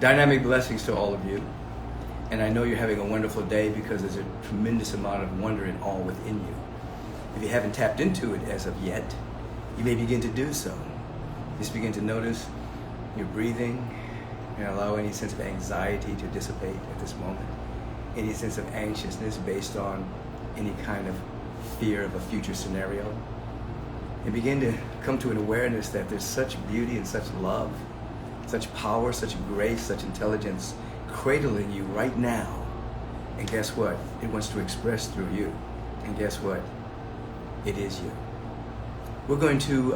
Dynamic blessings to all of you. And I know you're having a wonderful day because there's a tremendous amount of wonder and awe within you. If you haven't tapped into it as of yet, you may begin to do so. Just begin to notice your breathing and allow any sense of anxiety to dissipate at this moment. Any sense of anxiousness based on any kind of fear of a future scenario. And begin to come to an awareness that there's such beauty and such love, such power, such grace, such intelligence cradling you right now. And guess what? It wants to express through you. And guess what? It is you. We're going to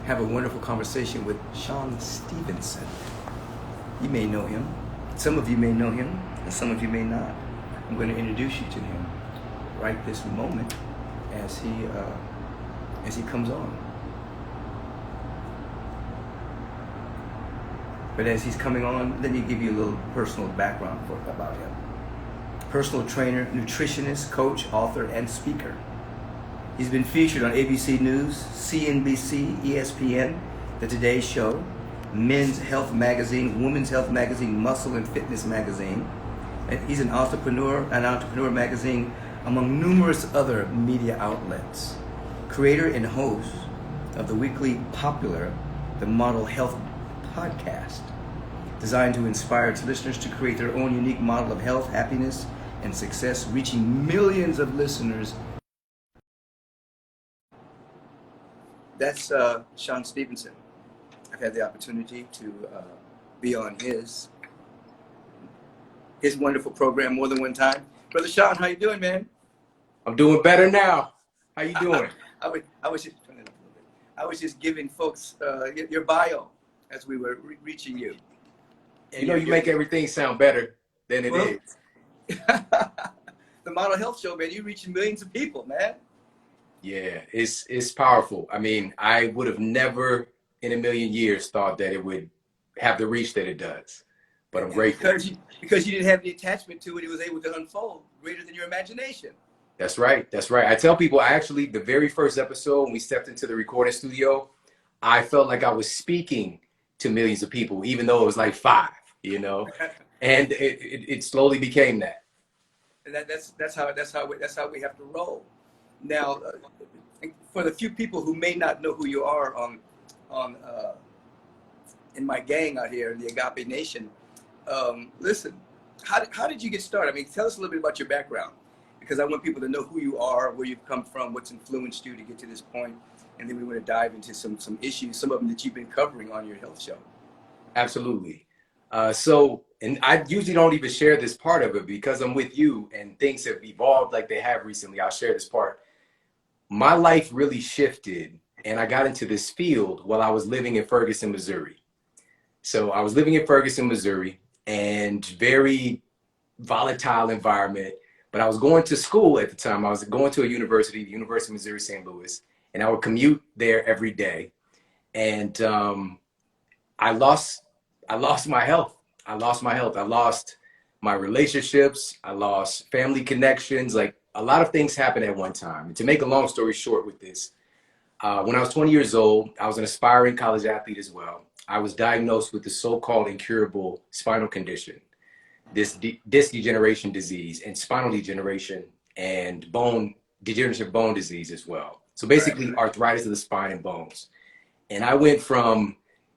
have a wonderful conversation with Sean Stevenson. You may know him. Some of you may know him, and some of you may not. I'm going to introduce you to him right this moment as he comes on. But as he's coming on, let me give you a little personal background about him. Personal trainer, nutritionist, coach, author, and speaker. He's been featured on ABC News, CNBC, ESPN, The Today Show, Men's Health Magazine, Women's Health Magazine, Muscle and Fitness Magazine. And he's an entrepreneur magazine, among numerous other media outlets. Creator and host of the weekly popular The Model Health podcast, designed to inspire its listeners to create their own unique model of health, happiness, and success, reaching millions of listeners. That's Sean Stevenson. I've had the opportunity to be on his wonderful program more than one time. Brother Sean, how you doing, man? I'm doing better now. How you doing? I was just giving folks your bio as we were reaching you. And you make everything sound better than it is. The Model Health Show, man, you're reaching millions of people, man. Yeah, it's powerful. I mean, I would have never in a million years thought that it would have the reach that it does. But I'm grateful. Because you didn't have the attachment to it, it was able to unfold greater than your imagination. That's right. That's right. I tell people, actually, the very first episode, when we stepped into the recording studio, I felt like I was speaking to millions of people, even though it was like 5, and it slowly became that. And that's how we have to roll. Now, for the few people who may not know who you are in my gang out here in the Agape Nation, listen, how did you get started? I mean, tell us a little bit about your background, because I want people to know who you are, where you've come from, what's influenced you to get to this point, and then we want to dive into some issues, some of them that you've been covering on your health show. Absolutely. And I usually don't even share this part of it because I'm with you and things have evolved like they have recently. I'll share this part. My life really shifted and I got into this field while I was living in Ferguson, Missouri. So I was living in Ferguson, Missouri, and very volatile environment. But I was going to school at the time. I was going to a university, the University of Missouri, St. Louis, and I would commute there every day. And I lost my health. I lost my relationships. I lost family connections. Like a lot of things happened at one time. And to make a long story short with this, when I was 20 years old, I was an aspiring college athlete as well. I was diagnosed with the so-called incurable spinal condition, this disc degeneration disease and spinal degeneration and degenerative bone disease as well. So basically arthritis of the spine and bones. And I went from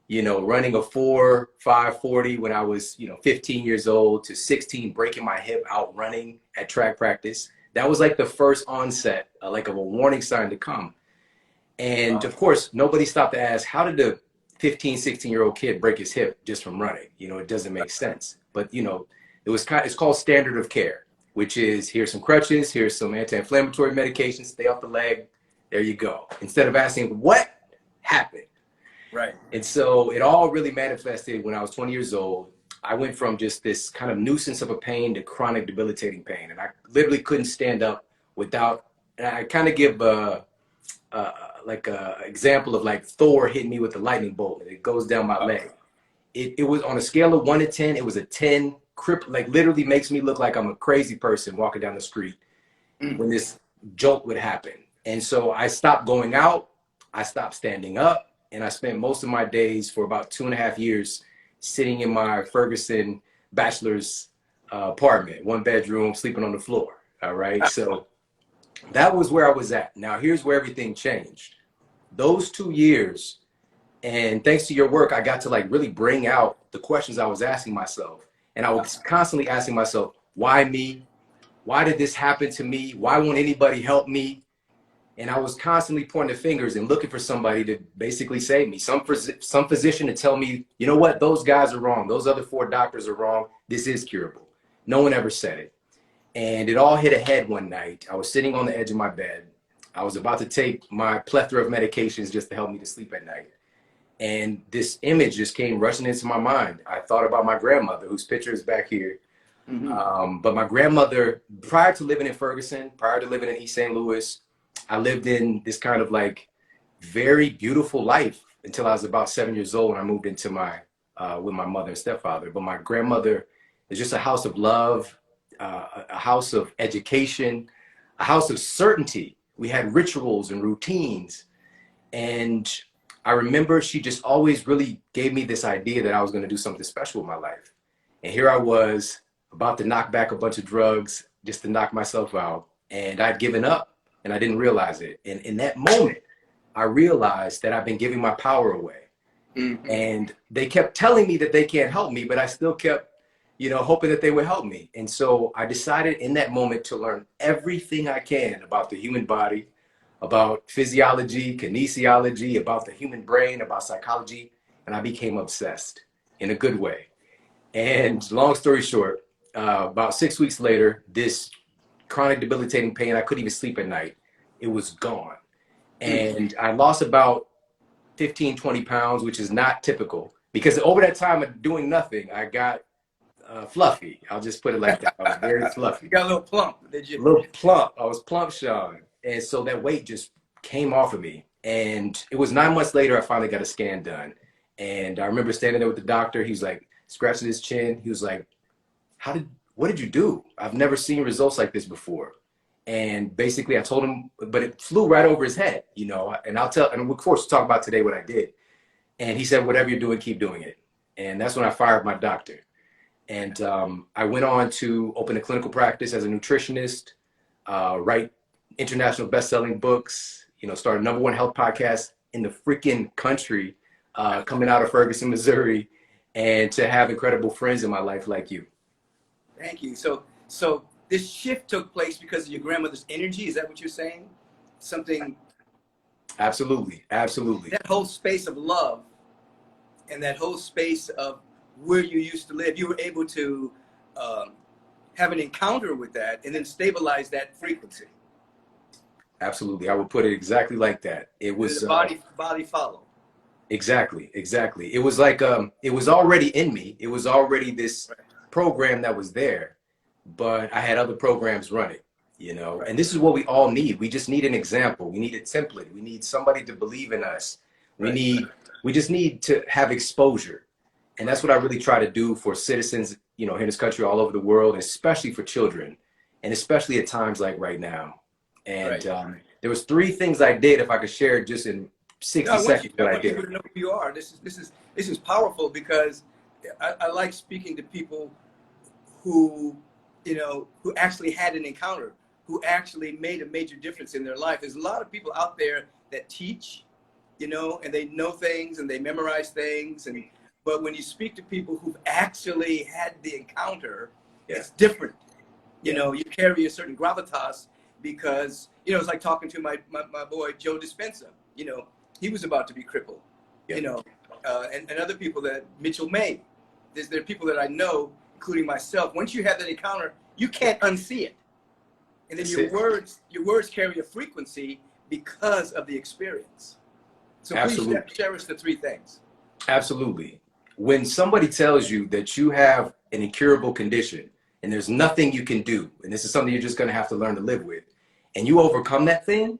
running a 4.5 when I was, 15 years old to 16, breaking my hip out running at track practice. That was like the first onset, like of a warning sign to come. And of course, nobody stopped to ask, how did a 15, 16-year-old kid break his hip just from running? It doesn't make sense. But, it's called standard of care, which is here's some crutches, here's some anti-inflammatory medications, stay off the leg. There you go. Instead of asking what happened. Right. And so it all really manifested when I was 20 years old. I went from just this kind of nuisance of a pain to chronic debilitating pain. And I literally couldn't stand up without, and I kind of give like a example of like Thor hitting me with a lightning bolt and it goes down my leg. It was on a scale of 1 to 10, it was a 10, like literally makes me look like I'm a crazy person walking down the street when this jolt would happen. And so I stopped going out, I stopped standing up, and I spent most of my days for about 2.5 years sitting in my Ferguson bachelor's apartment, 1 bedroom, sleeping on the floor. All right. So that was where I was at. Now, here's where everything changed. Those 2 years, and thanks to your work, I got to like really bring out the questions I was asking myself. And I was constantly asking myself, why me? Why did this happen to me? Why won't anybody help me? And I was constantly pointing fingers and looking for somebody to basically save me. Some physician to tell me, you know what, those guys are wrong. Those other 4 doctors are wrong. This is curable. No one ever said it. And it all hit a head one night. I was sitting on the edge of my bed. I was about to take my plethora of medications just to help me to sleep at night. And this image just came rushing into my mind. I thought about my grandmother, whose picture is back here. But my grandmother, prior to living in Ferguson, prior to living in East St. Louis, I lived in this kind of like very beautiful life until I was about 7 years old when I moved into my, with my mother and stepfather. But my grandmother is just a house of love, a house of education, a house of certainty. We had rituals and routines. And I remember she just always really gave me this idea that I was going to do something special with my life. And here I was about to knock back a bunch of drugs just to knock myself out. And I'd given up and I didn't realize it. And in that moment, I realized that I've been giving my power away. And they kept telling me that they can't help me, but I still kept, you know, hoping that they would help me. And so I decided in that moment to learn everything I can about the human body, about physiology, kinesiology, about the human brain, about psychology. And I became obsessed in a good way. And long story short, about 6 weeks later, this chronic debilitating pain, I couldn't even sleep at night. It was gone. And I lost about 15, 20 pounds, which is not typical because over that time of doing nothing, I got fluffy. I'll just put it like that. I was very fluffy. You got a little plump, did you? A little plump. I was plump, Sean. And so that weight just came off of me. And it was 9 months later, I finally got a scan done. And I remember standing there with the doctor. He's like scratching his chin. He was like, what did you do? I've never seen results like this before. And basically I told him, but it flew right over his head, you know, and and of course talk about today what I did. And he said, whatever you're doing, keep doing it. And that's when I fired my doctor. And I went on to open a clinical practice as a nutritionist, write international best-selling books, you know, start a #1 health podcast in the freaking country, coming out of Ferguson, Missouri, and to have incredible friends in my life like you. Thank you. So this shift took place because of your grandmother's energy. Is that what you're saying? Something. Absolutely. Absolutely. That whole space of love and that whole space of where you used to live, you were able to have an encounter with that and then stabilize that frequency. Absolutely. I would put it exactly like that. It was the body follow. Exactly. Exactly. It was like, it was already in me. It was already this program that was there, but I had other programs running, you know, and this is what we all need. We just need an example. We need a template. We need somebody to believe in us. We just need to have exposure. And that's what I really try to do for citizens, you know, in this country, all over the world, and especially for children, and especially at times like right now. And there was 3 things I did, if I could share just in 60 seconds what I did. I want people to know who you are. This is powerful because I like speaking to people who, you know, who actually had an encounter, who actually made a major difference in their life. There's a lot of people out there that teach, you know, and they know things and they memorize things. But when you speak to people who've actually had the encounter, it's different. You know, you carry a certain gravitas because, you know, it's like talking to my boy, Joe Dispenza. You know, he was about to be crippled, you know, and other people that Mitchell May. There are people that I know, including myself. Once you have that encounter, you can't unsee it. And then your words carry a frequency because of the experience. So please share us the 3 things. Absolutely. When somebody tells you that you have an incurable condition and there's nothing you can do, and this is something you're just going to have to learn to live with, and you overcome that thing,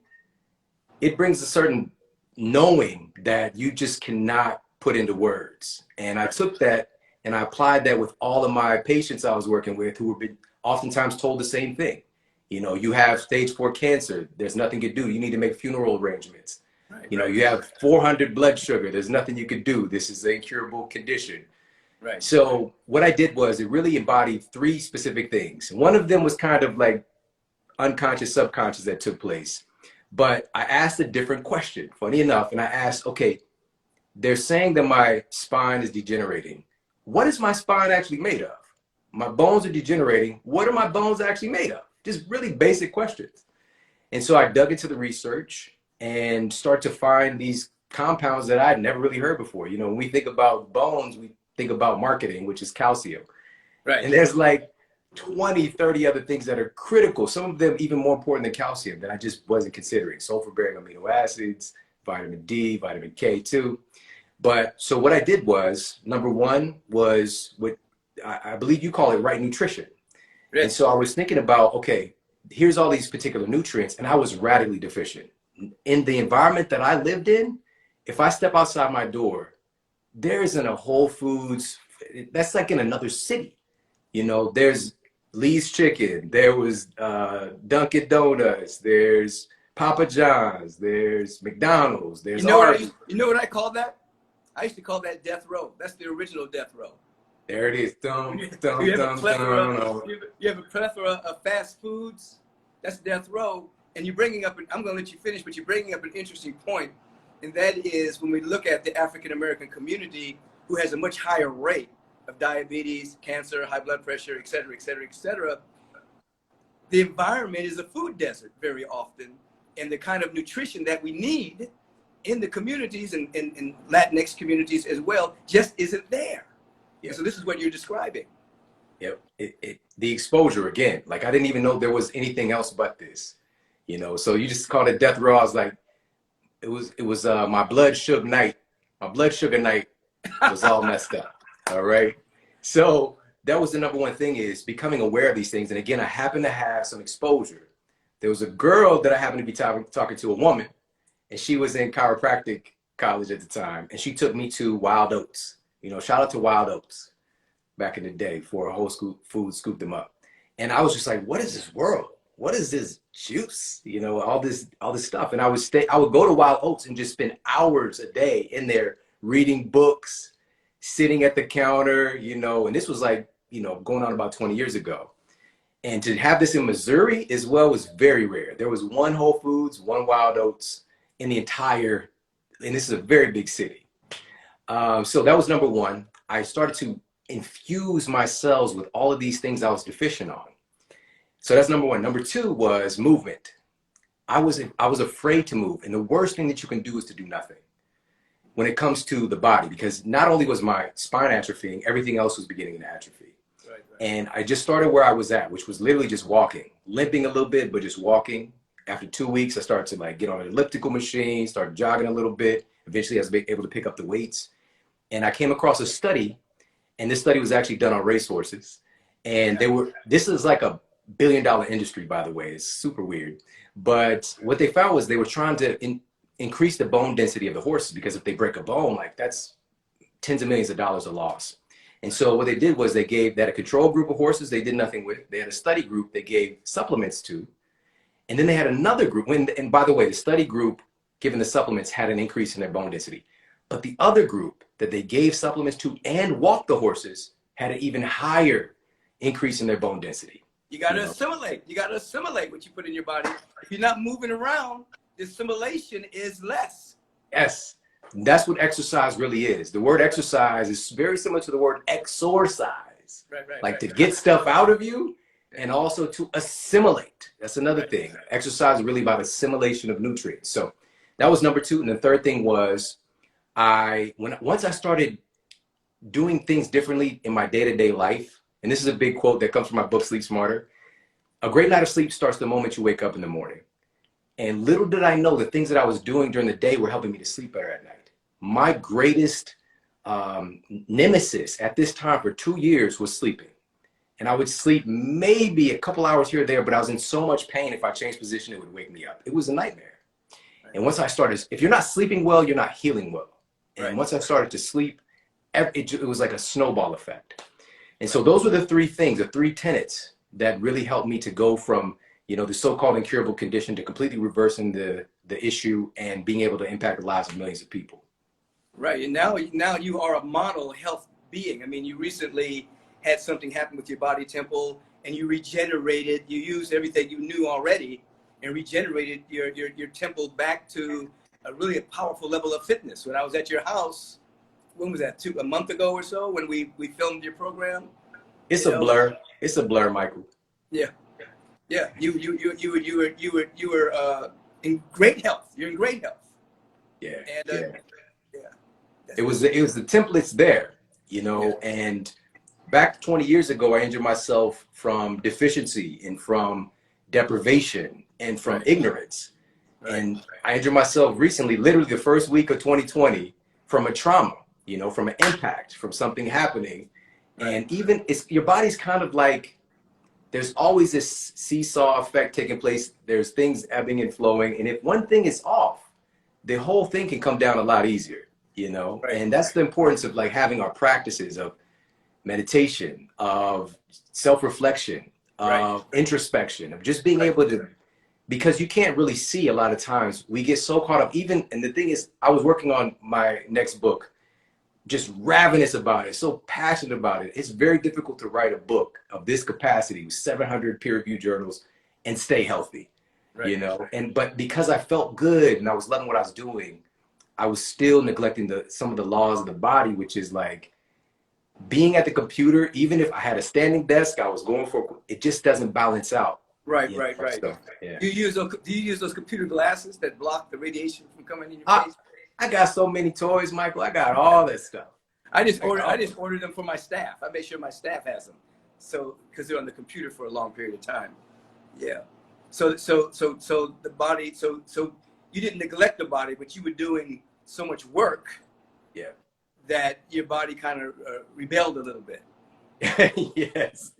it brings a certain knowing that you just cannot put into words. And I took that and I applied that with all of my patients I was working with who were oftentimes told the same thing. You know, you have stage 4 cancer. There's nothing you can do. You need to make funeral arrangements. You know, you have 400 blood sugar. There's nothing you could do. This is an incurable condition. Right. So what I did was it really embodied three specific things. One of them was kind of like unconscious, subconscious that took place. But I asked a different question, funny enough, and I asked, okay, they're saying that my spine is degenerating. What is my spine actually made of? My bones are degenerating. What are my bones actually made of? Just really basic questions. And so I dug into the research and start to find these compounds that I'd never really heard before. You know, when we think about bones, we think about marketing, which is calcium. Right. And there's like 20, 30 other things that are critical, some of them even more important than calcium that I just wasn't considering. Sulfur-bearing amino acids, vitamin D, vitamin K too. But so what I did was, number one was what I believe you call it right nutrition. Right. And so I was thinking about, okay, here's all these particular nutrients, and I was radically deficient. In the environment that I lived in, if I step outside my door, there isn't a Whole Foods, that's like in another city. You know, there's Lee's Chicken, there was Dunkin' Donuts, there's Papa John's, there's McDonald's, there's you know what I call that? I used to call that death row. That's the original death row. There it is. You have a plethora of fast foods. That's death row. And you're bringing up, I'm going to let you finish, but you're bringing up an interesting point. And that is when we look at the African-American community, who has a much higher rate of diabetes, cancer, high blood pressure, et cetera, et cetera, et cetera. The environment is a food desert very often. And the kind of nutrition that we need in the communities and Latinx communities as well just isn't there. Yep. So this is what you're describing. Yep. The exposure again, like I didn't even know there was anything else but this, you know. So you just called it death row. I was like, it was my blood sugar night. My blood sugar night was all messed up. All right. So that was the number one thing, is becoming aware of these things. And again, I happened to have some exposure. There was a girl that I happened to be talking to, a woman, and she was in chiropractic college at the time, and she took me to Wild Oats. You know, shout out to Wild Oats back in the day for a whole food scooped them up. And I was just like, what is this world? What is this juice? You know, all this stuff. And I would go to Wild Oats and just spend hours a day in there reading books, sitting at the counter, you know, and this was like, you know, going on about 20 years ago. And to have this in Missouri as well was very rare. There was one Whole Foods, one Wild Oats in the entire, and this is a very big city. So that was number one. I started to infuse my cells with all of these things I was deficient on. So that's number one. Number two was movement. I was afraid to move. And the worst thing that you can do is to do nothing when it comes to the body, because not only was my spine atrophying, everything else was beginning to atrophy. Right. And I just started where I was at, which was literally just walking, limping a little bit, but just walking. After 2 weeks, I started to like get on an elliptical machine, started jogging a little bit. Eventually I was able to pick up the weights. And I came across a study, and this study was actually done on racehorses. And this is like a $1 billion industry, by the way. It's super weird. But what they found was they were trying to increase the bone density of the horses, because if they break a bone, like that's tens of millions of dollars of loss. And so what they did was they had a control group of horses they did nothing with. They had a study group they gave supplements to. And then they had another group. And by the way, the study group, given the supplements, had an increase in their bone density. But the other group that they gave supplements to and walked the horses had an even higher increase in their bone density. You got to assimilate. You got to assimilate what you put in your body. If you're not moving around, the assimilation is less. Yes. That's what exercise really is. The word exercise is very similar to the word exorcise. Right. To get stuff out of you and also to assimilate. That's another thing. Exercise is really about assimilation of nutrients. So that was number two. And the third thing was once I started doing things differently in my day-to-day life, and this is a big quote that comes from my book, Sleep Smarter, a great night of sleep starts the moment you wake up in the morning. And little did I know the things that I was doing during the day were helping me to sleep better at night. My greatest nemesis at this time for 2 years was sleeping. And I would sleep maybe a couple hours here or there, but I was in so much pain. If I changed position, it would wake me up. It was a nightmare. And once I started, if you're not sleeping well, you're not healing well. And once I started to sleep, it was like a snowball effect. And so those were the three things, the three tenets that really helped me to go from, you know, the so-called incurable condition to completely reversing the issue and being able to impact the lives of millions of people. Right. And now you are a model health being. I mean, you recently had something happen with your body temple, and you regenerated. You used everything you knew already, and regenerated your temple back to a powerful level of fitness. When I was at your house, when was that? A month ago or so, when we filmed your program. It's a blur. It's a blur, Michael. Yeah, yeah. You were in great health. You're in great health. Yeah, And yeah. It was the templates there, you know. Yeah. And back 20 years ago, I injured myself from deficiency and from deprivation and from ignorance. And I injured myself recently, literally the first week of 2020, from a trauma, you know, from an impact, from something happening. And even your body's kind of like, there's always this seesaw effect taking place. There's things ebbing and flowing. And if one thing is off, the whole thing can come down a lot easier, you know? And that's the importance of like having our practices of meditation, of self-reflection, of introspection, of just being able to, because you can't really see a lot of times. We get so caught up even, and the thing is, I was working on my next book, just ravenous about it, so passionate about it. It's very difficult to write a book of this capacity with 700 peer-reviewed journals and stay healthy, you know? But because I felt good and I was loving what I was doing, I was still neglecting some of the laws of the body, which is like being at the computer. Even if I had a standing desk, I was going for it, just doesn't balance out. Right. So, yeah. Do you use those computer glasses that block the radiation from coming in your face? I got so many toys, Michael. I got all that stuff. I just ordered them for my staff. I make sure my staff has them, so because they're on the computer for a long period of time. Yeah. So the body. So you didn't neglect the body, but you were doing so much work. Yeah. That your body kind of rebelled a little bit. Yes.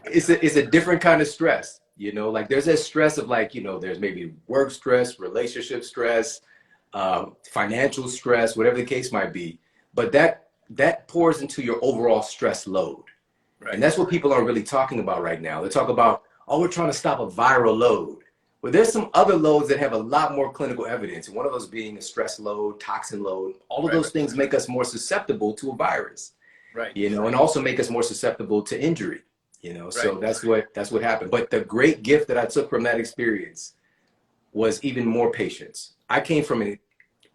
It's a different kind of stress. You know, like there's that stress of like, you know, there's maybe work stress, relationship stress, financial stress, whatever the case might be. But that pours into your overall stress load. And that's what people aren't really talking about right now. They talk about, oh, we're trying to stop a viral load. But there's some other loads that have a lot more clinical evidence. And one of those being a stress load, toxin load. All of those things make us more susceptible to a virus. You know, and also make us more susceptible to injury. You know, so that's what happened. But the great gift that I took from that experience was even more patience. I came from it.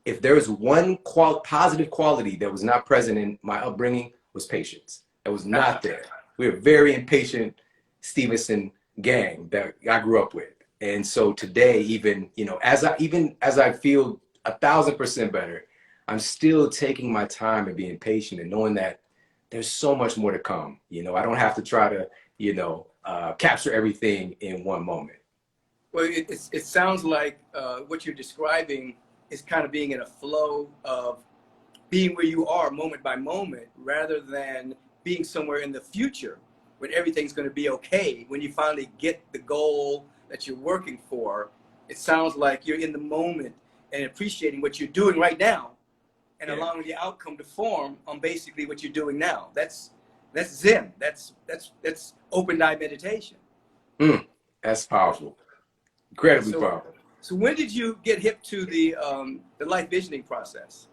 If there was one positive quality that was not present in my upbringing, was patience. It was not there. We were a very impatient Stevenson gang that I grew up with. And so today, even, you know, as I feel 1,000% better, I'm still taking my time and being patient and knowing that there's so much more to come. You know, I don't have to try to, you know, capture everything in one moment. Well, it sounds like what you're describing is kind of being in a flow of being where you are moment by moment, rather than being somewhere in the future when everything's going to be okay. When you finally get the goal that you're working for, it sounds like you're in the moment and appreciating what you're doing right now, and allowing the outcome to form on basically what you're doing now. That's Zen. That's open eye meditation. That's powerful. Incredibly powerful. So when did you get hip to the life visioning process?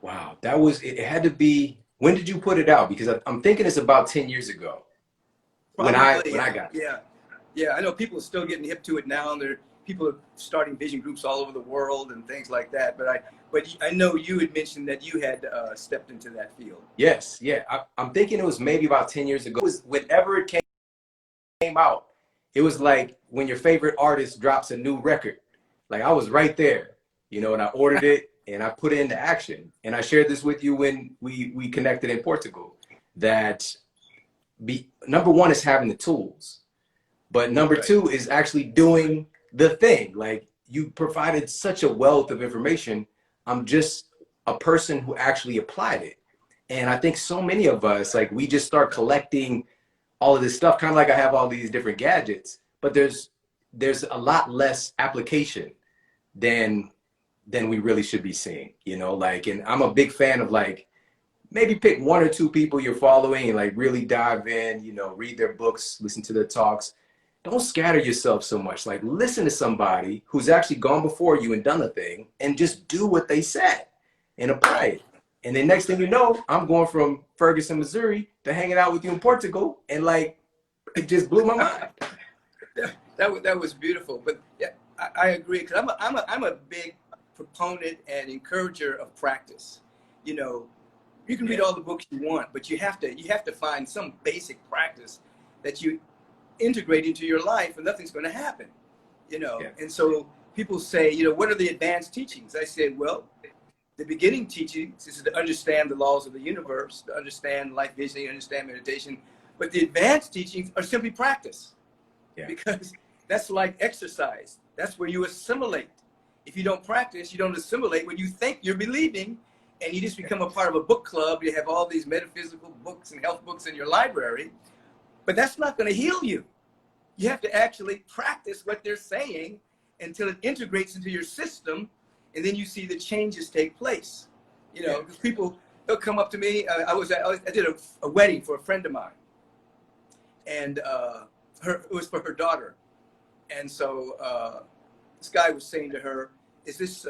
Wow, it had to be, when did you put it out? Because I'm thinking it's about 10 years ago. Probably, when I got it. Yeah, I know people are still getting hip to it now, and people are starting vision groups all over the world and things like that. But I know you had mentioned that you had stepped into that field. Yes, yeah. I'm thinking it was maybe about 10 years ago. It was whenever it came out, it was like when your favorite artist drops a new record. Like I was right there, you know, and I ordered it and I put it into action. And I shared this with you when we connected in Portugal, that number one is having the tools. But number two is actually doing the thing. Like you provided such a wealth of information. I'm just a person who actually applied it. And I think so many of us, like we just start collecting all of this stuff, kind of like I have all these different gadgets, but there's a lot less application than we really should be seeing, you know, like, and I'm a big fan of like, maybe pick one or two people you're following and like really dive in, you know, read their books, listen to their talks. Don't scatter yourself so much. Like listen to somebody who's actually gone before you and done a thing and just do what they said and apply it. And then next thing you know, I'm going from Ferguson, Missouri to hanging out with you in Portugal. And like, it just blew my mind. That was beautiful. But yeah, I agree. Because I'm a big proponent and encourager of practice. You know, you can read all the books you want, but you have to find some basic practice that you integrate into your life, and nothing's going to happen. You know, and so people say, you know, what are the advanced teachings? I say, well, the beginning teachings is to understand the laws of the universe, to understand life visioning, understand meditation. But the advanced teachings are simply practice, because that's like exercise. That's where you assimilate. If you don't practice, you don't assimilate what you think you're believing, and you just become a part of a book club. You have all these metaphysical books and health books in your library, but that's not going to heal you. You have to actually practice what they're saying until it integrates into your system, and then you see the changes take place. You know, because people, they'll come up to me. I did a wedding for a friend of mine, and it was for her daughter. And so this guy was saying to her, is this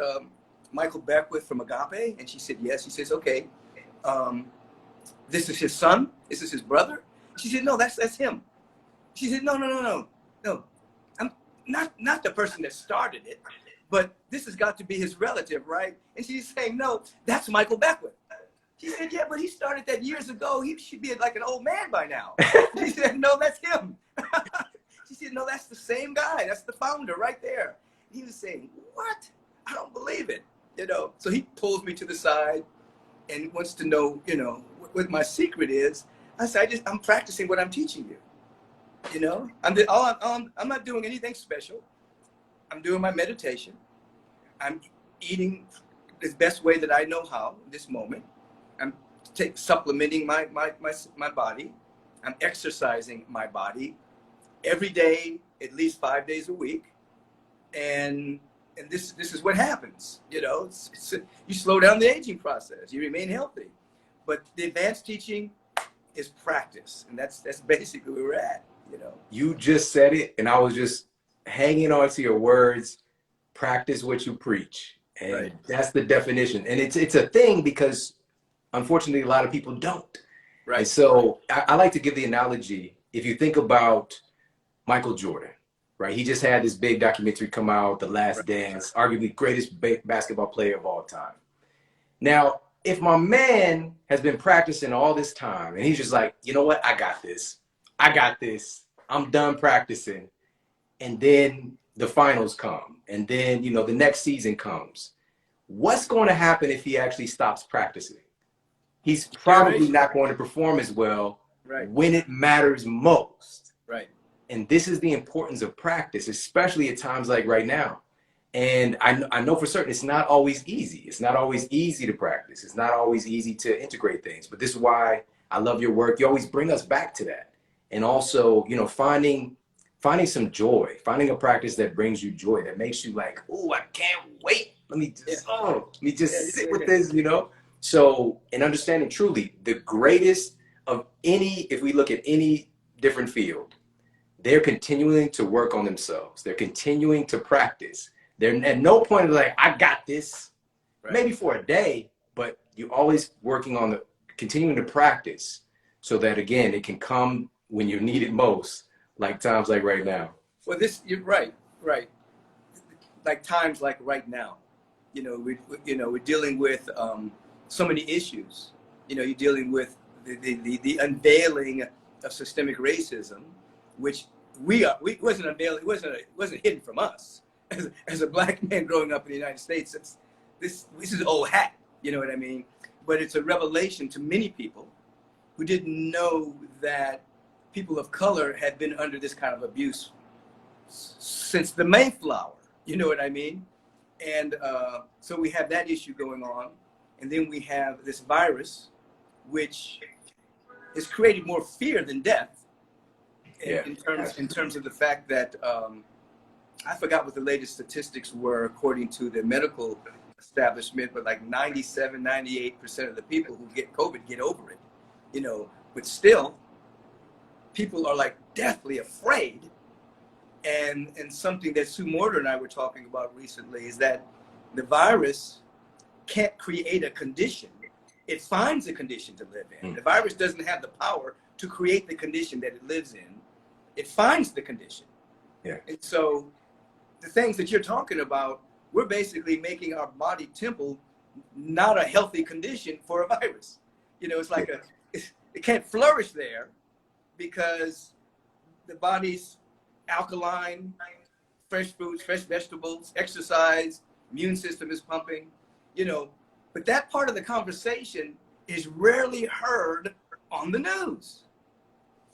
Michael Beckwith from Agape? And she said, yes. He says, okay, this is his son? This is his brother? She said, no, that's him. She said, no. I'm not the person that started it, but this has got to be his relative, right? And she's saying, no, that's Michael Beckwith. She said, yeah, but he started that years ago. He should be like an old man by now. She said, no, that's him. She said, no, that's the same guy. That's the founder right there. He was saying, what? I don't believe it. You know, so he pulls me to the side and wants to know, you know, what my secret is. I said, I'm practicing what I'm teaching you. You know, I'm not doing anything special. I'm doing my meditation. I'm eating the best way that I know how in this moment. I'm supplementing my body. I'm exercising my body every day, at least 5 days a week. And this is what happens. You know, you slow down the aging process. You remain healthy. But the advanced teaching is practice, and that's basically where we're at. You know, you just said it, and I was just hanging on to your words. Practice what you preach, and that's the definition. And it's a thing because, unfortunately, a lot of people don't. Right. And so I like to give the analogy. If you think about Michael Jordan, right? He just had this big documentary come out, The Last Dance, arguably greatest basketball player of all time. Now, if my man has been practicing all this time, and he's just like, you know what? I got this. I'm done practicing. And then the finals come. And then, you know, the next season comes. What's going to happen if he actually stops practicing? He's probably not going to perform as well when it matters most. Right. And this is the importance of practice, especially at times like right now. And I know for certain it's not always easy. It's not always easy to practice. It's not always easy to integrate things. But this is why I love your work. You always bring us back to that. And also, you know, finding some joy, finding a practice that brings you joy, that makes you like, oh, I can't wait. Let me just sit with this, you know? So, and understanding truly the greatest of any, if we look at any different field, they're continuing to work on themselves. They're continuing to practice. They're at no point of like, I got this, maybe for a day, but you're always working on continuing to practice so that, again, it can come when you need it most, like times like right now. Well, you're right. Like times like right now, you know, we're dealing with so many issues. You know, you're dealing with the unveiling of systemic racism, which wasn't unveiled. It wasn't hidden from us as a black man growing up in the United States. This is old hat. You know what I mean? But it's a revelation to many people who didn't know that people of color had been under this kind of abuse since the Mayflower. You know what I mean? And so we have that issue going on. And then we have this virus, which has created more fear than death in terms of the fact that I forgot what the latest statistics were according to the medical establishment, but like 97, 98% of the people who get COVID get over it, you know, but still people are like deathly afraid. And something that Sue Morter and I were talking about recently is that the virus can't create a condition. It finds a condition to live in. Mm. The virus doesn't have the power to create the condition that it lives in. It finds the condition. Yeah. And so the things that you're talking about, we're basically making our body temple not a healthy condition for a virus. You know, it's like it can't flourish there because the body's alkaline, fresh fruits, fresh vegetables, exercise, immune system is pumping, you know. But that part of the conversation is rarely heard on the news.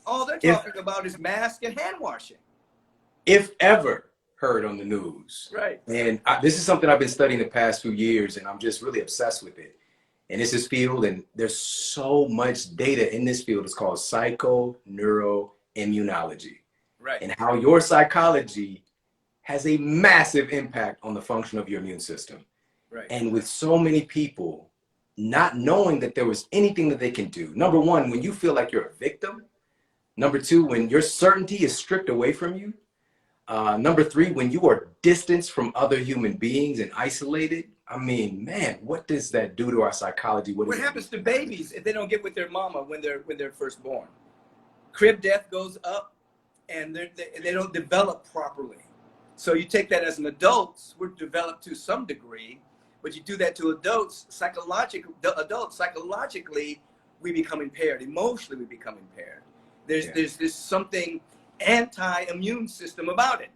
All they're talking about is mask and hand washing. If ever heard on the news. Right. And this is something I've been studying the past few years, and I'm just really obsessed with it. And it's this field, and there's so much data in this field. It's called psychoneuroimmunology. Right. And how your psychology has a massive impact on the function of your immune system. Right. And with so many people not knowing that there was anything that they can do. Number one, when you feel like you're a victim. Number two, when your certainty is stripped away from you. Number three, when you are distanced from other human beings and isolated. I mean, man, what does that do to our psychology? What happens to babies if they don't get with their mama when they're first born? Crib death goes up, and they don't develop properly. So you take that as an adult, we're developed to some degree, but you do that to adults, psychologically, we become impaired. Emotionally, we become impaired. There's something anti-immune system about it.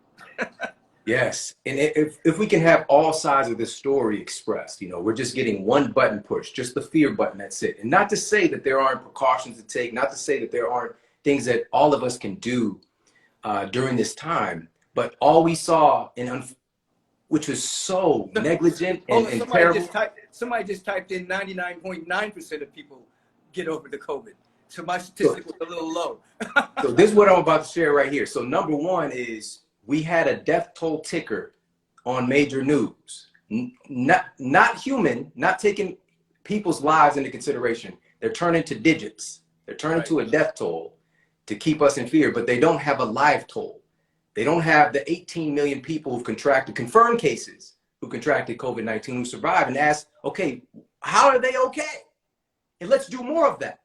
Yes, and if we can have all sides of this story expressed, you know, we're just getting one button pushed, just the fear button, that's it. And not to say that there aren't precautions to take, not to say that there aren't things that all of us can do during this time, but all we saw, which was so negligent and terrible. Somebody just typed in 99.9% of people get over the COVID. So my statistic was a little low. So this is what I'm about to share right here. So number one is we had a death toll ticker on major news. Not human, not taking people's lives into consideration. They're turning to digits. They're turning to a death toll to keep us in fear, but they don't have a live toll. They don't have the 18 million people who've contracted, confirmed cases, who contracted COVID-19, who survived, and ask, okay, how are they okay? And let's do more of that.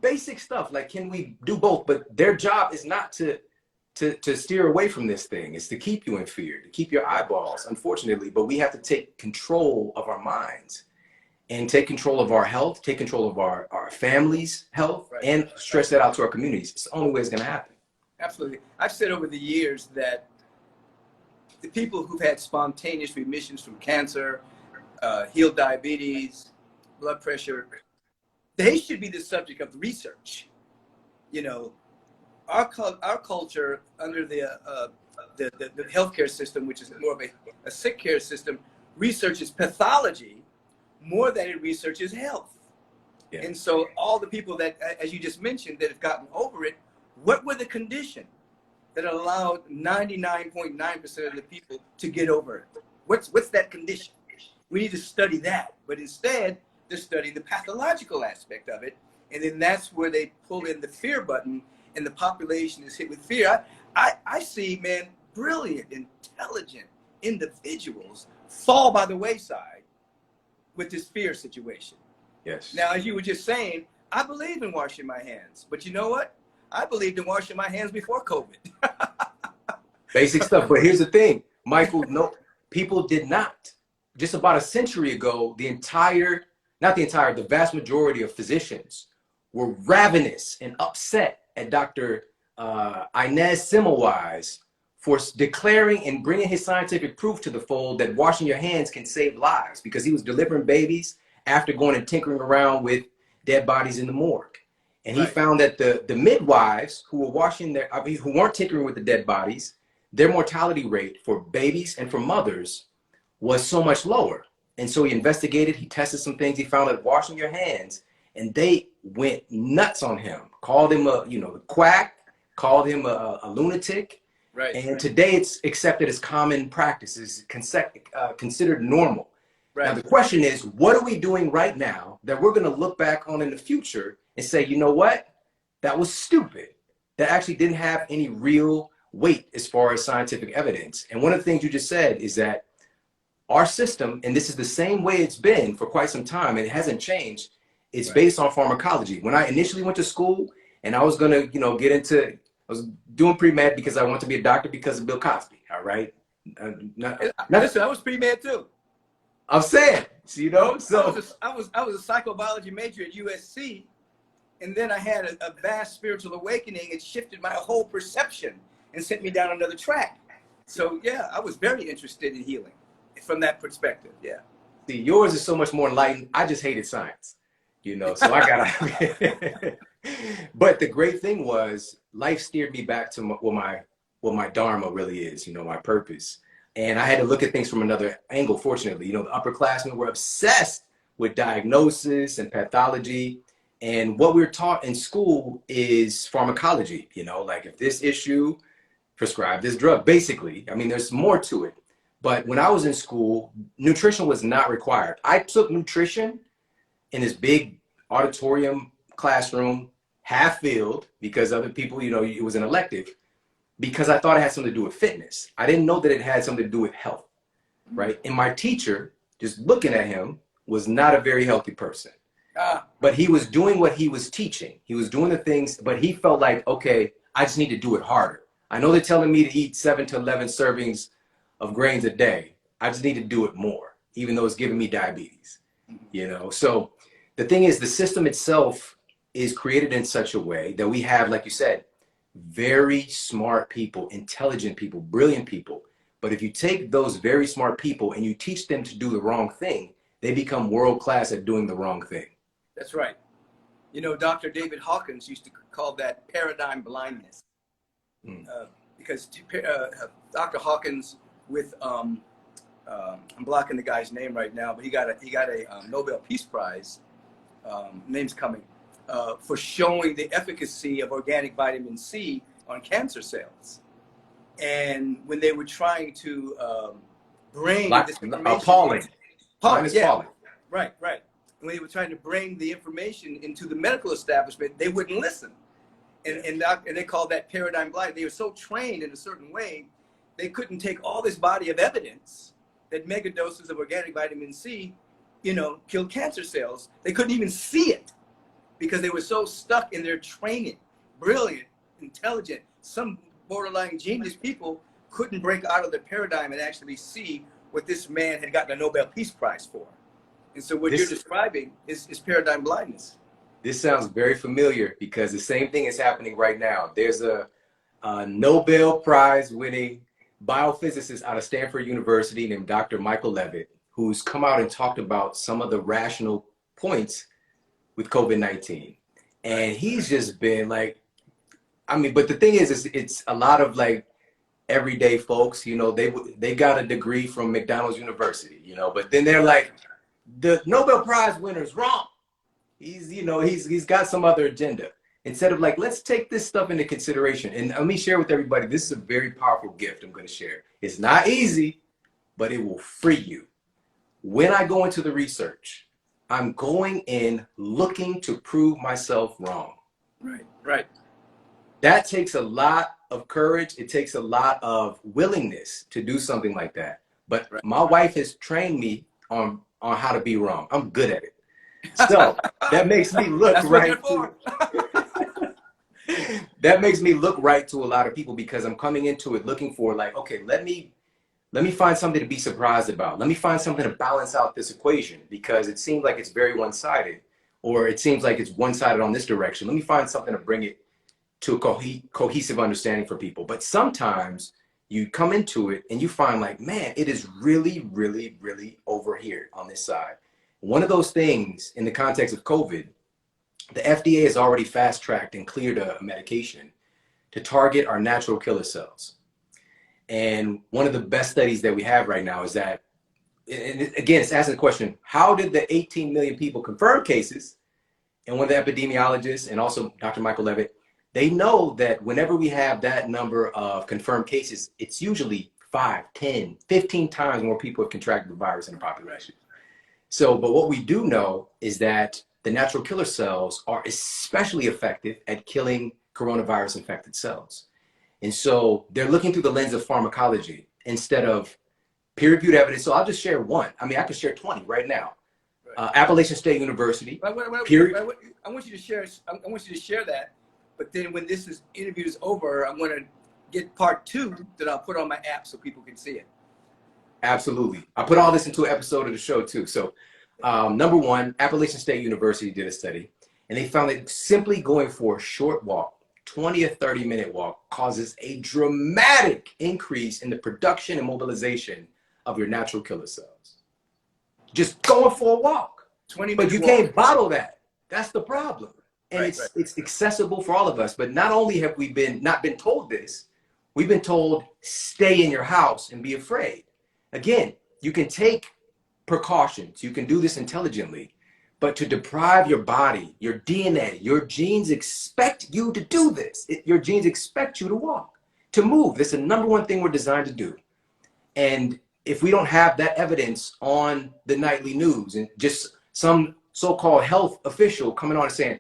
Basic stuff, like can we do both? But their job is not to steer away from this thing. It's to keep you in fear, to keep your eyeballs, unfortunately. But we have to take control of our minds and take control of our health, take control of our families' health, and stretch that out to our communities. It's the only way it's going to happen. Absolutely. I've said over the years that the people who've had spontaneous remissions from cancer, healed diabetes, blood pressure, they should be the subject of the research. You know, our culture under the healthcare system, which is more of a sick care system, researches pathology more than it researches health. Yeah. And so all the people that, as you just mentioned, that have gotten over it, what were the conditions that allowed 99.9% of the people to get over it? What's that condition? We need to study that. But instead, they're studying the pathological aspect of it. And then that's where they pull in the fear button, and the population is hit with fear. I see, man, brilliant, intelligent individuals fall by the wayside with this fear situation. Yes. Now, as you were just saying, I believe in washing my hands. But you know what? I believed in washing my hands before COVID. Basic stuff. But here's the thing, Michael, no, people did not. Just about a century ago, the vast majority of physicians were ravenous and upset at Dr. Inez Semmelweis for declaring and bringing his scientific proof to the fold that washing your hands can save lives, because he was delivering babies after going and tinkering around with dead bodies in the morgue. And he found that the midwives who were who weren't tinkering with the dead bodies, their mortality rate for babies and for mothers was so much lower. And so he investigated, he tested some things, he found that washing your hands, and they went nuts on him, called him a quack, called him a lunatic. Right. And today it's accepted as common practice, is considered normal. Right. Now the question is, what are we doing right now that we're going to look back on in the future and say, you know what, that was stupid. That actually didn't have any real weight as far as scientific evidence. And one of the things you just said is that our system, and this is the same way it's been for quite some time, and it hasn't changed. It's Right. based on pharmacology. When I initially went to school and I was gonna, get into, I was doing pre-med because I wanted to be a doctor because of Bill Cosby. All right. Listen, I was pre-med too. I'm saying, I was a psychobiology major at USC, and then I had a vast spiritual awakening. It shifted my whole perception and sent me down another track. So yeah, I was very interested in healing from that perspective. Yeah. See, yours is so much more enlightened. I just hated science, so I gotta. But the great thing was life steered me back to what my dharma really is, my purpose. And I had to look at things from another angle, fortunately. The upperclassmen were obsessed with diagnosis and pathology. And what we're taught in school is pharmacology, like if this issue, prescribe this drug, basically. I mean, there's more to it. But when I was in school, nutrition was not required. I took nutrition in this big auditorium classroom, half filled, because other people, it was an elective, because I thought it had something to do with fitness. I didn't know that it had something to do with health, right? And my teacher, just looking at him, was not a very healthy person. But he was doing what he was teaching. He was doing the things, but he felt like, okay, I just need to do it harder. I know they're telling me to eat 7 to 11 servings of grains a day. I just need to do it more, even though it's giving me diabetes, So the thing is, the system itself is created in such a way that we have, like you said, very smart people, intelligent people, brilliant people. But if you take those very smart people and you teach them to do the wrong thing, they become world-class at doing the wrong thing. That's right. Dr. David Hawkins used to call that paradigm blindness. Because Dr. Hawkins with I'm blocking the guy's name right now, but he got a Nobel Peace Prize. Name's coming for showing the efficacy of organic vitamin C on cancer cells. And when they were trying to bring this information, Pauling. Right. When they were trying to bring the information into the medical establishment, they wouldn't listen. And they called that paradigm blind. They were so trained in a certain way, they couldn't take all this body of evidence that mega doses of organic vitamin C, kill cancer cells. They couldn't even see it because they were so stuck in their training. Brilliant, intelligent, some borderline genius people couldn't break out of the paradigm and actually see what this man had gotten a Nobel Peace Prize for. And so what you're describing is paradigm blindness. This sounds very familiar because the same thing is happening right now. There's a Nobel Prize winning biophysicist out of Stanford University named Dr. Michael Levitt, who's come out and talked about some of the rational points with COVID-19. And he's just been like, but the thing is it's a lot of like everyday folks, they got a degree from McDonald's University, but then they're like, the Nobel Prize winner's wrong. He's got some other agenda. Instead of like, let's take this stuff into consideration. And let me share with everybody, this is a very powerful gift I'm going to share. It's not easy, but it will free you. When I go into the research, I'm going in looking to prove myself wrong. Right. That takes a lot of courage. It takes a lot of willingness to do something like that. But my wife has trained me on how to be wrong. I'm good at it. So that makes me look right. That makes me look right to a lot of people because I'm coming into it looking for like, okay, let me find something to be surprised about. Let me find something to balance out this equation because it seems like it's very one-sided, or it seems like it's one-sided on this direction. Let me find something to bring it to a cohesive understanding for people. But sometimes you come into it and you find like, man, it is really, really, really over here on this side. One of those things in the context of COVID, the FDA has already fast-tracked and cleared a medication to target our natural killer cells. And one of the best studies that we have right now is that, and again, it's asking the question, how did the 18 million people confirmed cases, and one of the epidemiologists and also Dr. Michael Levitt, they know that whenever we have that number of confirmed cases, it's usually 5, 10, 15 times more people have contracted the virus in the population. So, but what we do know is that the natural killer cells are especially effective at killing coronavirus infected cells. And so they're looking through the lens of pharmacology instead of peer-reviewed evidence. So I'll just share one. I mean, I could share 20 right now. Right. Appalachian State University. I want you to share. I want you to share that. But then when interview is over, I'm going to get part 2 that I'll put on my app so people can see it. Absolutely. I put all this into an episode of the show too. So number 1, Appalachian State University did a study, and they found that simply going for a short walk, 20 or 30-minute walk, causes a dramatic increase in the production and mobilization of your natural killer cells. Just going for a walk. 20 but you walk. Can't bottle that. That's the problem. And it's accessible for all of us. But not only have we not been told this, we've been told stay in your house and be afraid. Again, you can take precautions. You can do this intelligently. But to deprive your body, your DNA, your genes expect you to do this. Your genes expect you to walk, to move. This is the number 1 thing we're designed to do. And if we don't have that evidence on the nightly news and just some so-called health official coming on and saying,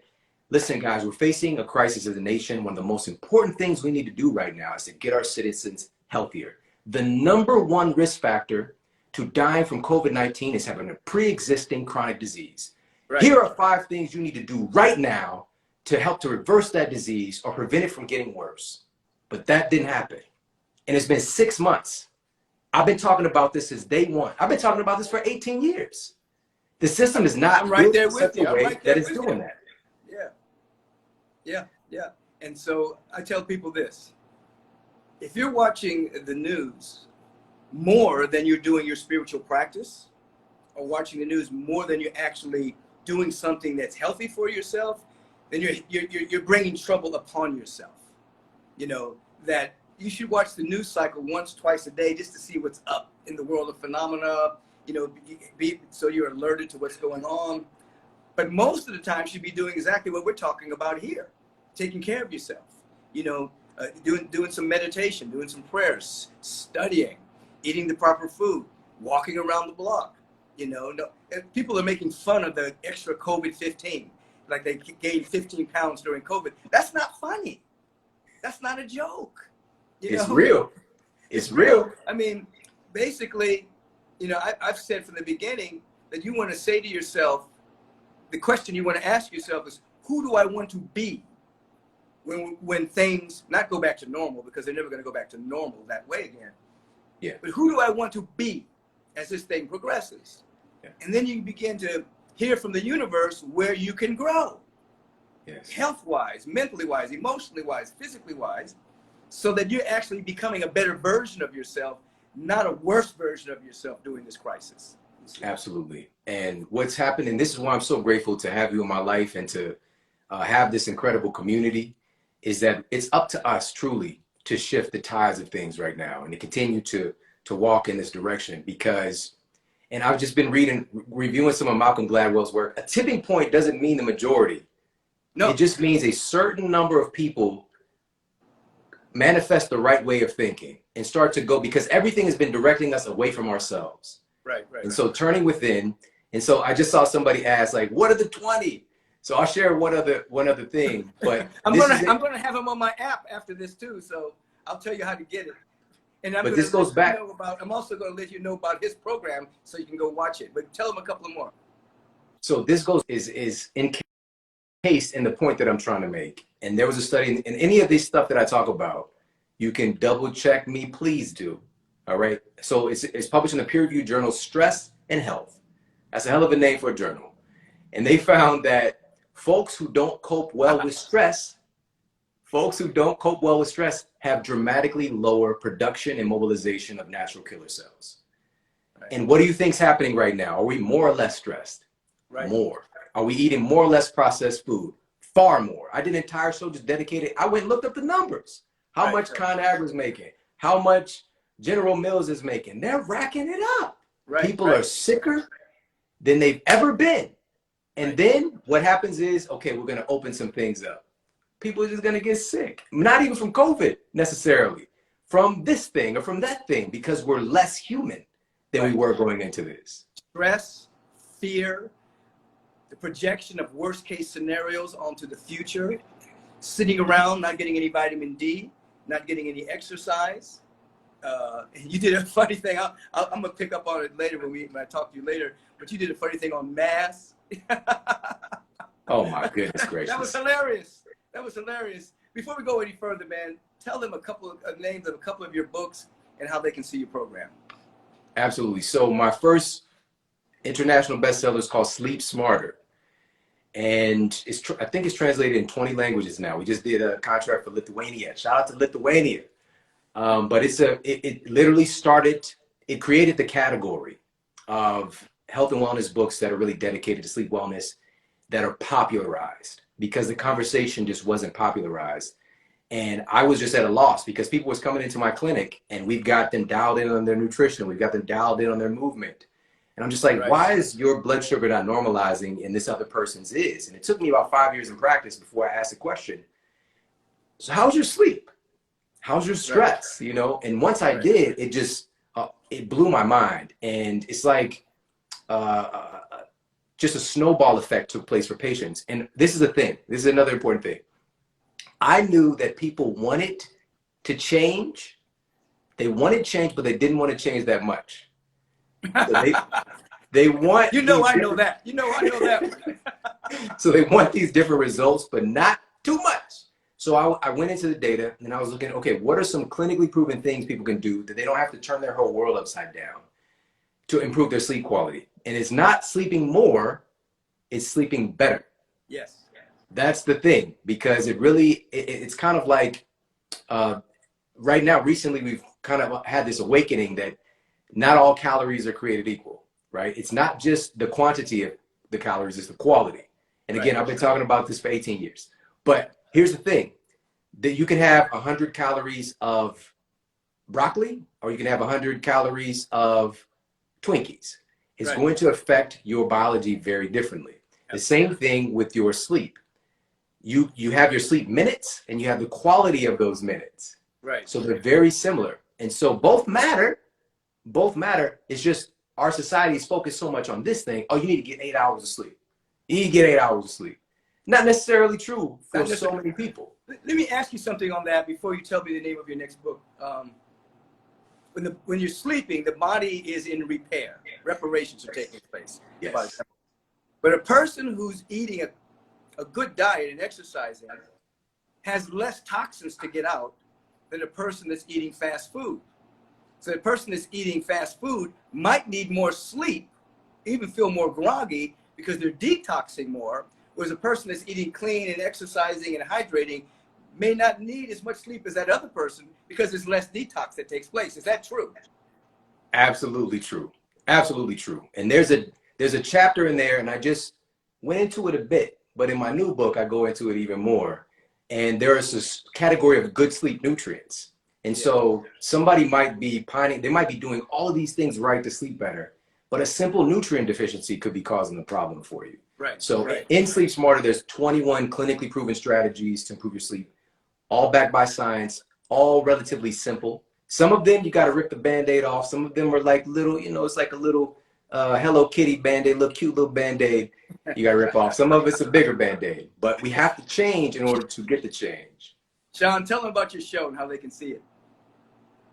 listen, guys, we're facing a crisis as a nation. One of the most important things we need to do right now is to get our citizens healthier. The number 1 risk factor to dying from COVID-19 is having a pre-existing chronic disease. Right. Here are 5 things you need to do right now to help to reverse that disease or prevent it from getting worse. But that didn't happen. And it's been 6 months. I've been talking about this since day 1. I've been talking about this for 18 years. The system is not I'm right there with you. That is doing that. Yeah. And so I tell people this. If you're watching the news more than you're doing your spiritual practice, or watching the news more than you're actually doing something that's healthy for yourself, then you're bringing trouble upon yourself. You know, that you should watch the news cycle once, twice a day just to see what's up in the world of phenomena, you know, so you're alerted to what's going on. But most of the time, you should be doing exactly what we're talking about here, taking care of yourself, you know, doing some meditation, doing some prayers, studying, eating the proper food, walking around the block. You know, people are making fun of the extra COVID-15, like they gained 15 pounds during COVID. That's not funny. That's not a joke. It's real. It's real. I mean, basically, you know, I've said from the beginning that you want to say to yourself, the question you want to ask yourself is, who do I want to be when things not go back to normal, because they're never going to go back to normal that way again. Yeah. But who do I want to be as this thing progresses? Yeah. And then you begin to hear from the universe where you can grow. Yes. Health-wise, mentally-wise, emotionally-wise, physically-wise, so that you're actually becoming a better version of yourself, not a worse version of yourself during this crisis. Absolutely. And what's happened, and this is why I'm so grateful to have you in my life and to have this incredible community, is that it's up to us truly to shift the tides of things right now and to continue to walk in this direction. Because, and I've just been reviewing some of Malcolm Gladwell's work, a tipping point doesn't mean the majority. No. It just means a certain number of people manifest the right way of thinking and start to go, because everything has been directing us away from ourselves. Right. And so turning within. And so I just saw somebody ask, like, what are the 20? So I'll share one other thing. But I'm gonna have them on my app after this too. So I'll tell you how to get it. And this goes back. I'm also going to let you know about his program so you can go watch it. But tell them a couple of more. So this goes is encased in the point that I'm trying to make. And there was a study in any of this stuff that I talk about. You can double check me, please do. All right. So it's published in the peer-reviewed journal Stress and Health. That's a hell of a name for a journal. And they found that folks who don't cope well with stress, have dramatically lower production and mobilization of natural killer cells. Right. And what do you think's happening right now? Are we more or less stressed? Right. More. Are we eating more or less processed food? Far more. I did an entire show just dedicated. I went and looked up the numbers. How much ConAgra's making? How much General Mills is making? They're racking it up. Right. People are sicker than they've ever been. And then what happens is, okay, we're going to open some things up. People are just going to get sick. Not even from COVID necessarily, from this thing or from that thing, because we're less human than we were going into this. Stress, fear, the projection of worst case scenarios onto the future, sitting around, not getting any vitamin D, not getting any exercise, you did a funny thing. I'm gonna pick up on it later when I talk to you later. But you did a funny thing on mass. Oh my goodness gracious! That was hilarious. That was hilarious. Before we go any further, man, tell them a couple of names of a couple of your books and how they can see your program. Absolutely. So my first international bestseller is called Sleep Smarter, and I think it's translated in 20 languages now. We just did a contract for Lithuania. Shout out to Lithuania. But it literally started. It created the category of health and wellness books that are really dedicated to sleep wellness, that are popularized, because the conversation just wasn't popularized. And I was just at a loss because people was coming into my clinic and we've got them dialed in on their nutrition. We've got them dialed in on their movement. And I'm just like, right, why is your blood sugar not normalizing and this other person's is? And it took me about 5 years in practice before I asked the question, so how's your sleep? How's your stress? Right. You know, and once I did, it just, it blew my mind. And it's like, just a snowball effect took place for patients. And this is the thing. This is another important thing. I knew that people wanted to change. They wanted change, but they didn't want to change that much. So they want. You know, I know that. You know, I know that. So they want these different results, but not too much. So I went into the data and I was looking, okay, what are some clinically proven things people can do that they don't have to turn their whole world upside down to improve their sleep quality? And it's not sleeping more, it's sleeping better. Yes. That's the thing, because it really, it's kind of like, right now, recently, we've kind of had this awakening that not all calories are created equal, right? It's not just the quantity of the calories, it's the quality. And again, I've been talking about this for 18 years. But here's the thing, that you can have 100 calories of broccoli, or you can have 100 calories of Twinkies. It's going to affect your biology very differently. The same thing with your sleep. You have your sleep minutes and you have the quality of those minutes. Right. So they're very similar. And so both matter. Both matter. It's just our society is focused so much on this thing. Oh, you need to get 8 hours of sleep. You need to get 8 hours of sleep. Not necessarily true for so many people. Let me ask you something on that before you tell me the name of your next book. When you're sleeping, the body is in repair. Reparations are taking place. Yes. But a person who's eating a good diet and exercising has less toxins to get out than a person that's eating fast food. So the person that's eating fast food might need more sleep, even feel more groggy because they're detoxing more, whereas a person that's eating clean and exercising and hydrating may not need as much sleep as that other person because there's less detox that takes place. Is that true? Absolutely true. Absolutely true. And there's a chapter in there, and I just went into it a bit, but in my new book, I go into it even more. And there is this category of good sleep nutrients. And so somebody might be pining, they might be doing all of these things right to sleep better, but a simple nutrient deficiency could be causing the problem for you. Right. So in Sleep Smarter, there's 21 clinically proven strategies to improve your sleep, all backed by science, all relatively simple. Some of them, you got to rip the Band-Aid off. Some of them are like little, you know, it's like a little Hello Kitty Band-Aid, little cute little Band-Aid you got to rip off. Some of it's a bigger Band-Aid, but we have to change in order to get the change. Sean, tell them about your show and how they can see it.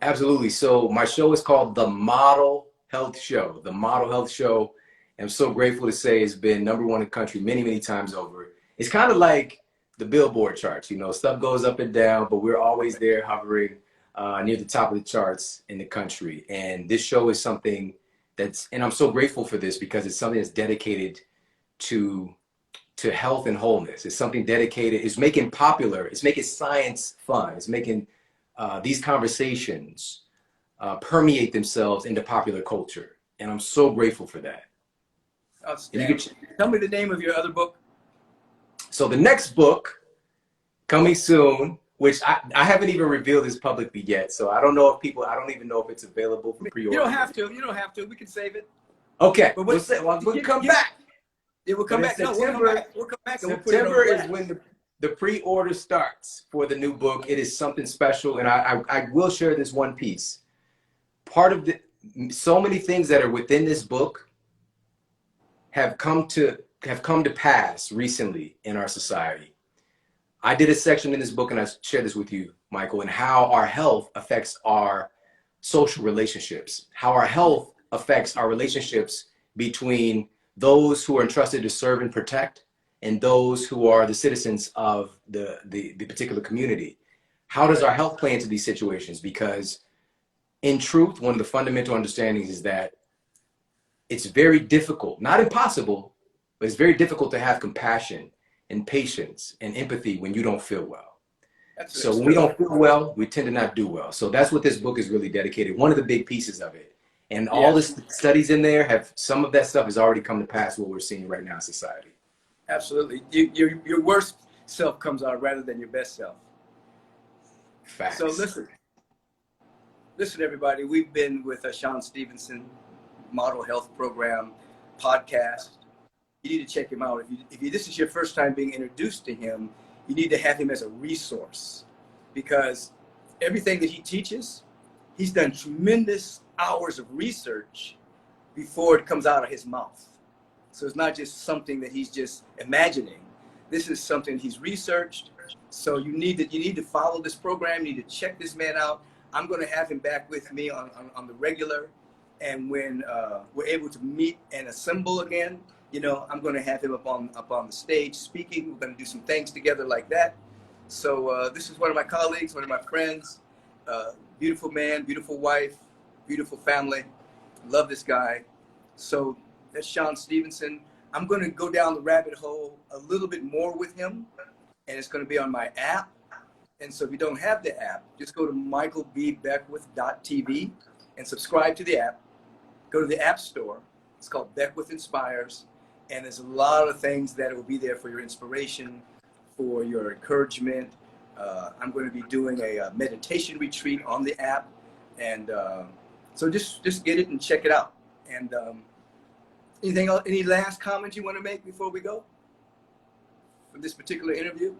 Absolutely. So my show is called The Model Health Show. The Model Health Show. I'm so grateful to say it's been #1 in the country many, many times over. It's kind of like the Billboard charts, you know, stuff goes up and down, but we're always there hovering near the top of the charts in the country. And this show is something that's, and I'm so grateful for this because it's something that's dedicated to health and wholeness. It's something dedicated, it's making popular, it's making science fun. It's making these conversations permeate themselves into popular culture. And I'm so grateful for that. Tell me the name of your other book. So the next book coming soon, which I haven't even revealed this publicly yet. So I don't know if people, I don't even know if it's available for pre-order. You don't have to. You don't have to. We can save it. Okay. But we'll come back. Yeah, we'll come back. September, no, we'll come back. We'll come back. And September is when the pre-order starts for the new book. It is something special. And I will share this one piece. Part of so many things that are within this book have come to pass recently in our society. I did a section in this book, and I shared this with you, Michael, and how our health affects our social relationships, how our health affects our relationships between those who are entrusted to serve and protect and those who are the citizens of the particular community. How does our health play into these situations? Because in truth, one of the fundamental understandings is that it's very difficult, not impossible, but it's very difficult to have compassion and patience and empathy when you don't feel well. So when we don't feel well, we tend to not do well. So that's what this book is really dedicated. One of the big pieces of it. And all the studies in there have, some of that stuff has already come to pass, what we're seeing right now in society. Absolutely. Your worst self comes out rather than your best self. Facts. So listen, everybody. We've been with Sean Stevenson, Model Health Program podcast. You need to check him out. If this is your first time being introduced to him, you need to have him as a resource, because everything that he teaches, he's done tremendous hours of research before it comes out of his mouth. So it's not just something that he's just imagining. This is something he's researched. So you need to follow this program. You need to check this man out. I'm going to have him back with me on the regular. And when we're able to meet and assemble again, you know, I'm going to have him up on the stage speaking. We're going to do some things together like that. So this is one of my colleagues, one of my friends, beautiful man, beautiful wife, beautiful family. Love this guy. So that's Sean Stevenson. I'm going to go down the rabbit hole a little bit more with him, and it's going to be on my app. And so if you don't have the app, just go to michaelbbeckwith.tv and subscribe to the app. Go to the App Store. It's called Beckwith Inspires. And there's a lot of things that will be there for your inspiration, for your encouragement. I'm going to be doing a meditation retreat on the app. And so just get it and check it out. And anything else, any last comments you want to make before we go for this particular interview?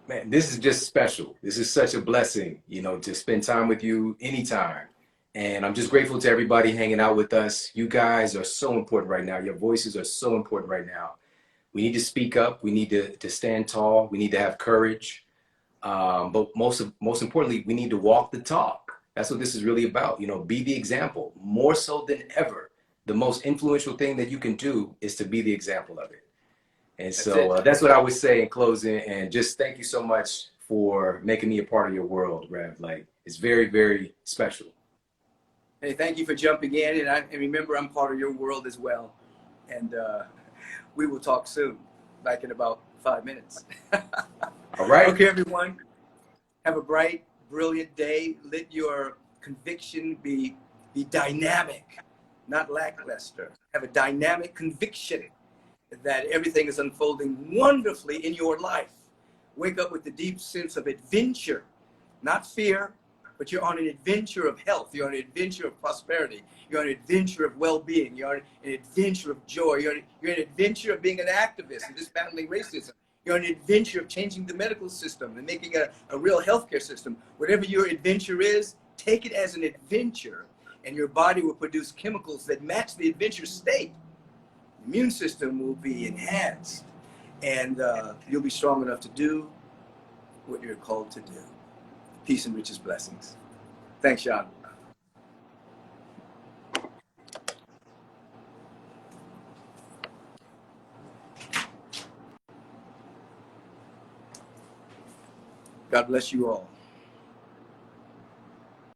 Man, this is just special. This is such a blessing, you know, to spend time with you anytime. And I'm just grateful to everybody hanging out with us. You guys are so important right now. Your voices are so important right now. We need to speak up. We need to stand tall. We need to have courage. But most importantly, we need to walk the talk. That's what this is really about. You know, be the example. More so than ever, the most influential thing that you can do is to be the example of it. And so that's what I would say in closing. And just thank you so much for making me a part of your world, Rev. Like, it's very, very special. Hey, thank you for jumping in. And remember, I'm part of your world as well. And we will talk soon, like in about 5 minutes. All right. Okay, everyone. Have a bright, brilliant day. Let your conviction be dynamic, not lackluster. Have a dynamic conviction that everything is unfolding wonderfully in your life. Wake up with the deep sense of adventure, not fear, but you're on an adventure of health. You're on an adventure of prosperity. You're on an adventure of well-being. You're on an adventure of joy. You're on an adventure of being an activist and dismantling racism. You're on an adventure of changing the medical system and making a real healthcare system. Whatever your adventure is, take it as an adventure, and your body will produce chemicals that match the adventure state. The immune system will be enhanced, and you'll be strong enough to do what you're called to do. Peace and riches blessings. Thanks, Sean. God bless you all.